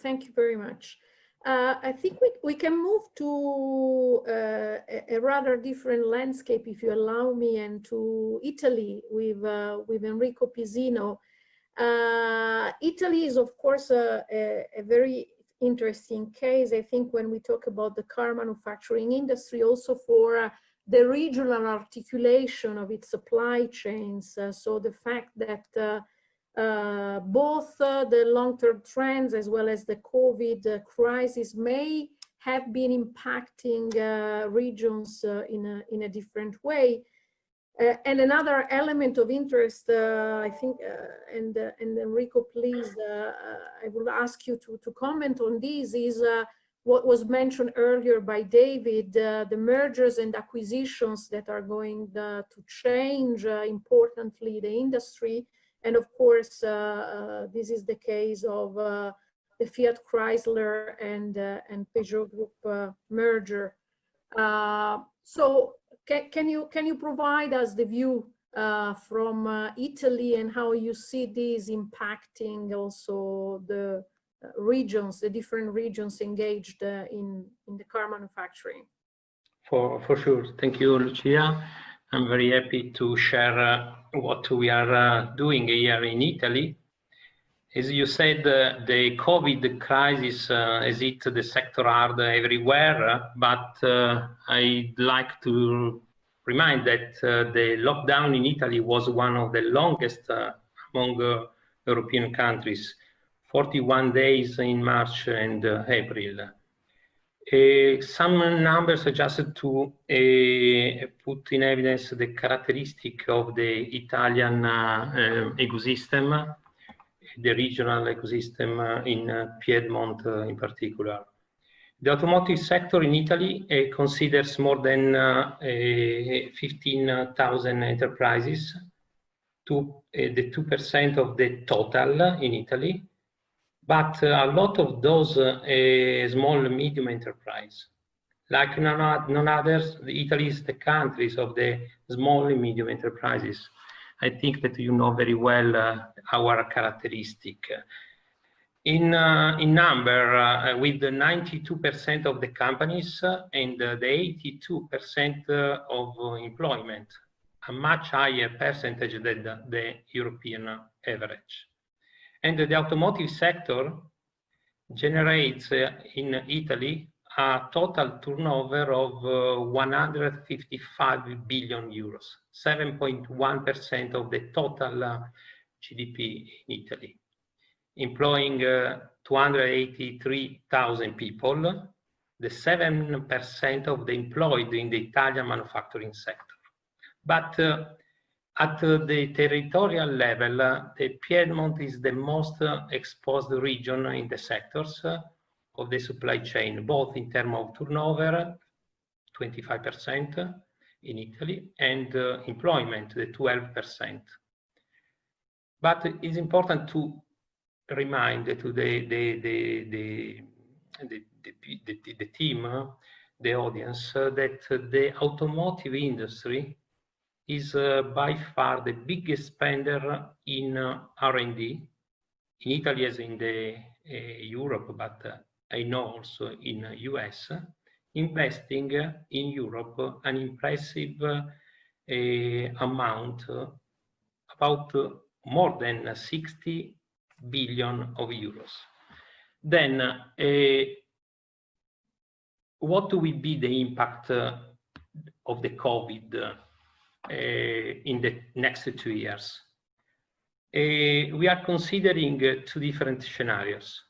Thank you very much. I think we can move to a rather different landscape, if you allow me, and to Italy with Enrico Pisino. Italy is, of course, a very interesting case, I think, when we talk about the car manufacturing industry, also for the regional articulation of its supply chains. So the fact that both the long-term trends as well as the COVID crisis may have been impacting regions in a different way. And another element of interest, I think, and Enrico, please, I will ask you to comment on this, is what was mentioned earlier by David, the mergers and acquisitions that are going to change importantly the industry. And of course, this is the case of the Fiat Chrysler and Peugeot Group merger. So can you provide us the view from Italy and how you see this impacting also the regions, the different regions engaged in the car manufacturing? For sure. Thank you, Lucia. I'm very happy to share what we are doing here in Italy. As you said, the COVID crisis has hit the sector hard everywhere, but I'd like to remind that the lockdown in Italy was one of the longest among European countries, 41 days in March and April. Some numbers are just to put in evidence the characteristic of the Italian ecosystem, the regional ecosystem in Piedmont in particular. The automotive sector in Italy considers more than 15,000 enterprises, the 2% of the total in Italy, but a lot of those small and medium enterprise. Like none others, Italy is the country of the small and medium enterprises. I think that you know very well our characteristic. In number, with the 92% of the companies and the 82% of employment, a much higher percentage than the European average. And the automotive sector generates in Italy a total turnover of 155 billion euros, 7.1% of the total GDP in Italy, employing 283,000 people, the 7% of the employed in the Italian manufacturing sector. But at the territorial level, the Piedmont is the most exposed region in the sectors of the supply chain, both in terms of turnover, 25% in Italy, and employment, the 12%. But it's important to remind to the team, the audience, that the automotive industry is by far the biggest spender in R&D, in Italy as in the Europe, but I know also in US, investing in Europe an impressive amount, about more than 60 billion of euros. Then, what will be the impact of the COVID in the next 2 years? We are considering two different scenarios.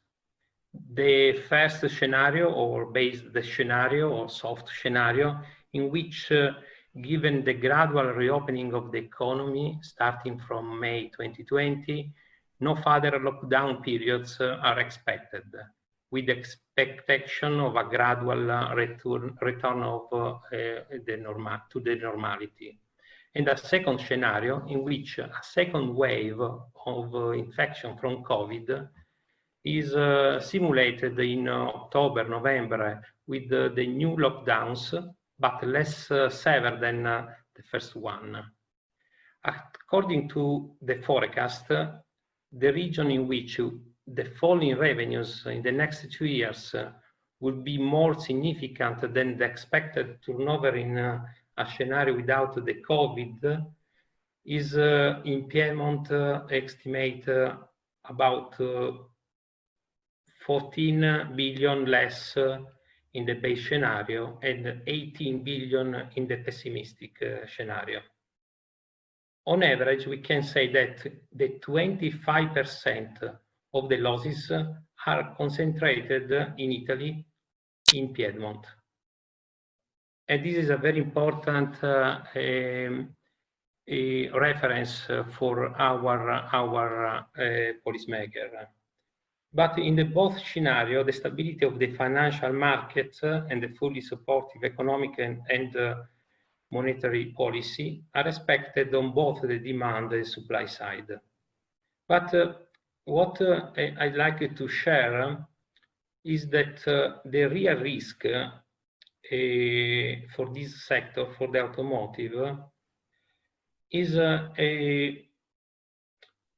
The first scenario, or base the scenario, or soft scenario, in which given the gradual reopening of the economy starting from May 2020, no further lockdown periods are expected, with the expectation of a gradual return of to the normality. And a second scenario in which a second wave of infection from COVID is simulated in October, November, with the new lockdowns, but less severe than the first one. According to the forecast, the region in which the fall in revenues in the next 2 years will be more significant than the expected turnover in a scenario without the COVID is in Piedmont estimate about 14 billion less in the base scenario and 18 billion in the pessimistic scenario. On average, we can say that the 25% of the losses are concentrated in Italy, in Piedmont. And this is a very important reference for our policymaker. But in the both scenario, the stability of the financial market and the fully supportive economic and monetary policy are expected on both the demand and supply side. But what I'd like to share is that the real risk for this sector, for the automotive, is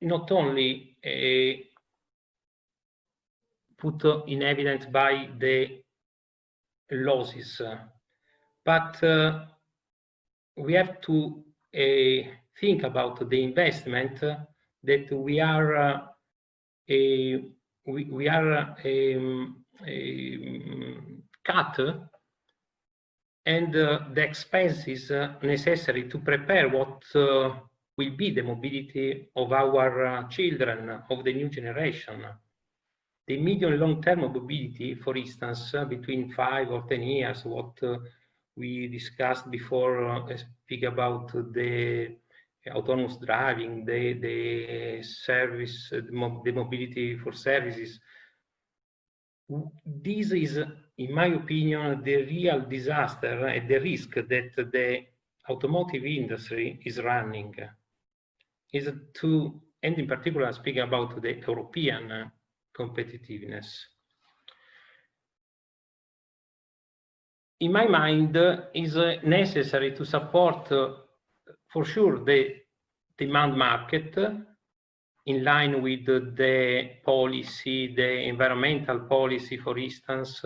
not only put in evidence by the losses, but we have to think about the investment that we are cut, and the expenses necessary to prepare what will be the mobility of our children, of the new generation. The medium and long-term mobility, for instance, between 5 or 10 years, what we discussed before, speak about the autonomous driving, the service, the mobility for services. This is, in my opinion, the real disaster and the risk that the automotive industry is running. Is to, and in particular, speaking about the European competitiveness. In my mind, is necessary to support, for sure, the demand market in line with the policy, the environmental policy, for instance,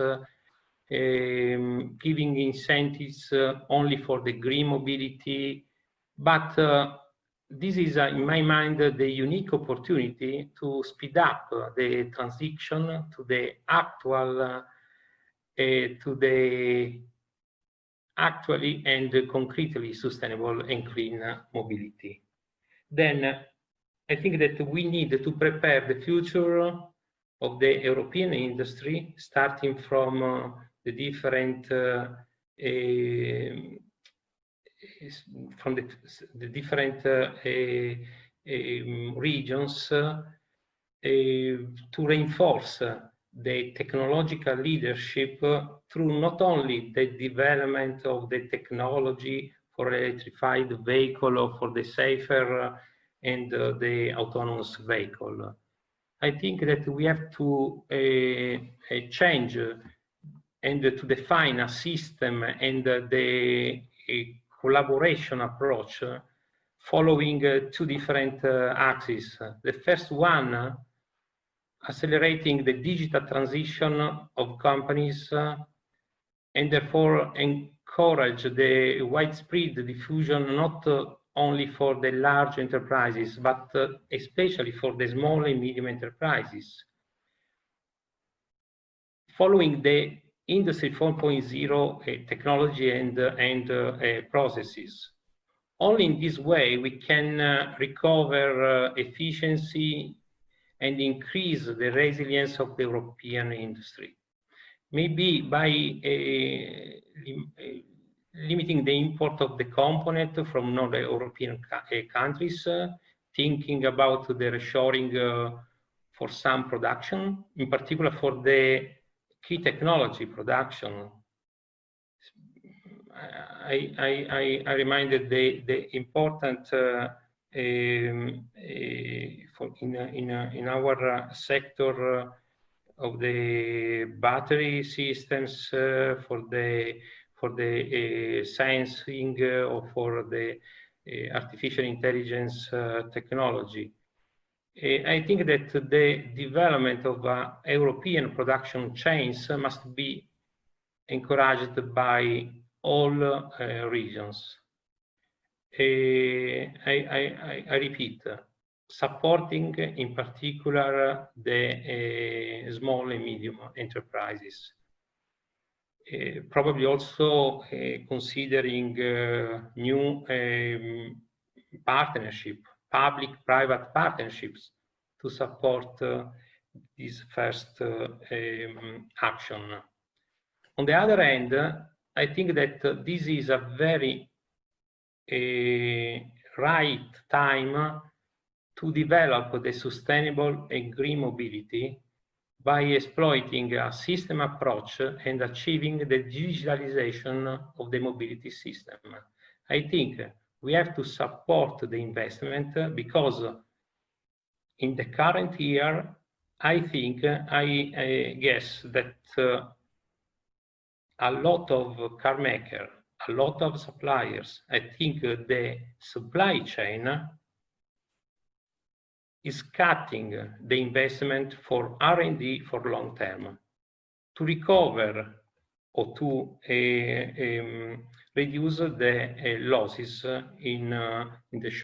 giving incentives only for the green mobility. But this is, in my mind, the unique opportunity to speed up the transition to the actually and concretely sustainable and clean mobility. Then I think that we need to prepare the future of the European industry, starting from the different regions to reinforce the technological leadership through not only the development of the technology for electrified vehicle or for the safer and the autonomous vehicle. I think that we have to change and to define a system and the collaboration approach following two different axes. The first one, accelerating the digital transition of companies and therefore encourage the widespread diffusion not only for the large enterprises, but especially for the small and medium enterprises. Following the Industry 4.0 technology and processes. Only in this way we can recover efficiency and increase the resilience of the European industry. Maybe by limiting the import of the component from non-European countries, thinking about the reshoring for some production, in particular for the key technology production. I reminded the important in our sector of the battery systems for the sensing or for the artificial intelligence technology. I think that the development of European production chains must be encouraged by all regions. I repeat, supporting in particular the small and medium enterprises. Probably also considering new partnership, public-private partnerships to support this first action. On the other hand, I think that this is a very right time to develop the sustainable and green mobility by exploiting a system approach and achieving the digitalization of the mobility system. I think we have to support the investment because in the current year, I guess that a lot of car makers, a lot of suppliers, I think the supply chain is cutting the investment for R&D for long term to recover or to reduce the losses in the